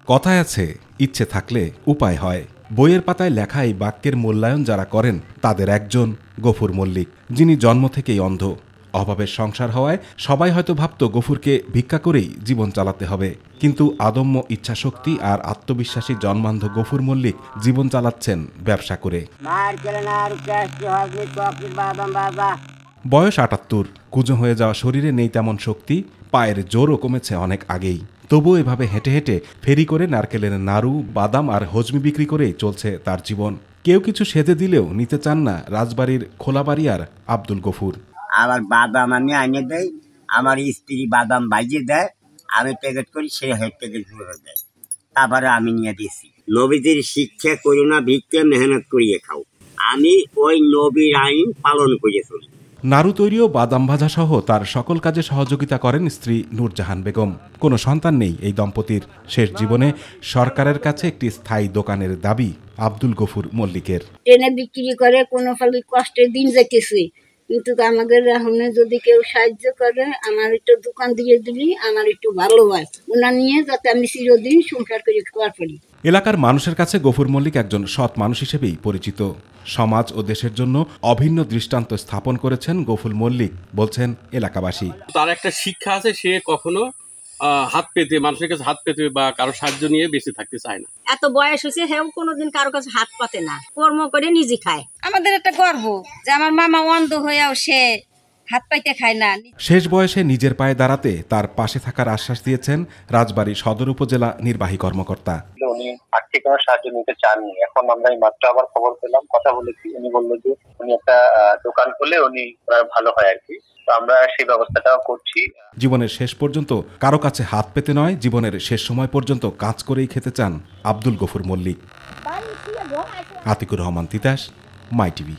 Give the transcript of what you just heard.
কথায় আছে, ইচ্ছে থাকলে উপায় হয়। বইয়ের পাতায় লেখা এই বাক্যের মূল্যায়ন যারা করেন তাদের একজন গফুর মল্লিক, যিনি জন্ম থেকেই অন্ধ। অভাবের সংসার হওয়ায় সবাই হয়তো ভাবত গফুরকে ভিক্ষা করেই জীবন চালাতে হবে, কিন্তু আদম্য ইচ্ছাশক্তি আর আত্মবিশ্বাসী জন্মান্ধ গফুর মল্লিক জীবন চালাচ্ছেন ব্যবসা করে। বয়স ৭৮, কুঁজো হয়ে যাওয়া শরীরে নেই তেমন শক্তি, পায়ের জোরও কমেছে অনেক আগেই। তবুও এভাবে হেঁটে হেঁটে ফেরি করে নারকেলের নাড়ু, বাদাম আর হজমি বিক্রি করেই চলছে তার জীবন। কেউ কিছু সেজে দিলেও নিতে চান না রাজবাড়ির খোলাবাড়িয়ার আব্দুল গফুর। আবার বাদাম আমি আনিয়ে দেয়, আমার স্ত্রী বাদাম ভাজিয়ে দেয়, আমি প্যাকেট করি, সে প্যাকেট করে দেয়, তারপরে আমি নিয়ে দিয়েছি। নবীদের শিক্ষা করি না, ভিক্ষা মেহনত করিয়ে খাও। আমি ওই নবীর আইন পালন করে চলি। নাড়ু তৈরি ও বাদাম ভাজা সহ তার সকল কাজে সহযোগিতা করেন স্ত্রী নূরজাহান বেগম। কোনো সন্তান নেই এই দম্পতির। শেষ জীবনে সরকারের কাছে একটি স্থায়ী দোকানের দাবি আব্দুল গফুর মল্লিকের। ট্রেনে বিক্রি করে কোনো ফলে কষ্টের দিন যেতেছি, কিন্তু আমাদের এখন যদি কেউ সাহায্য করে, আমার একটু দোকান দিয়ে দিলি আমার একটু ভালো হয়, ওনা নিয়ে যাতে আমি চিরদিন সংসার করে খাওয়ার পারি। এলাকার মানুষের কাছে গফুর মল্লিক একজন সৎ মানুষ হিসেবেই পরিচিত। সমাজ ও দেশের জন্য অভিন্ন দৃষ্টান্ত স্থাপন করেছেন গফুর মল্লিক, বলছেন এলাকাবাসী। তার একটা শিক্ষা আছে, সে কখনো হাত পেতে, মানুষের কাছে হাত পেতে বা কারো সাহায্য নিয়ে বেঁচে থাকতে চায় না। এত বয়স হয়েছে, হেও কোনোদিন কারো কাছে হাত পাতে না, কর্ম করে নিজে খায়। আমাদের একটা গর্ব যে আমার মামা অন্ধ হয়েও সে হাত পাইতে খায় না। শেষ বয়সে নিজের পায়ে দাঁড়াতে তার পাশে থাকার আশ্বাস দিয়েছেন রাজবাড়ী সদর উপজেলা নির্বাহী কর্মকর্তা। উনি আর্থিক কোনো সাহায্য নিতে চাননি। এখন আমরা এই মাত্র আবার খবর পেলাম, কথা বলেছি, উনি বললো যে উনি একটা দোকান খুলে উনি ভালো হয় আর কি। তো আমরা সেই ব্যবস্থাটাও করছি। জীবনের শেষ পর্যন্ত কারো কাছে হাত পেতে নয়, জীবনের শেষ সময় পর্যন্ত কাজ করেই খেতে চান আব্দুল গফুর মল্লিক। আতিকুর রহমান তিতাস, মাই টিভি।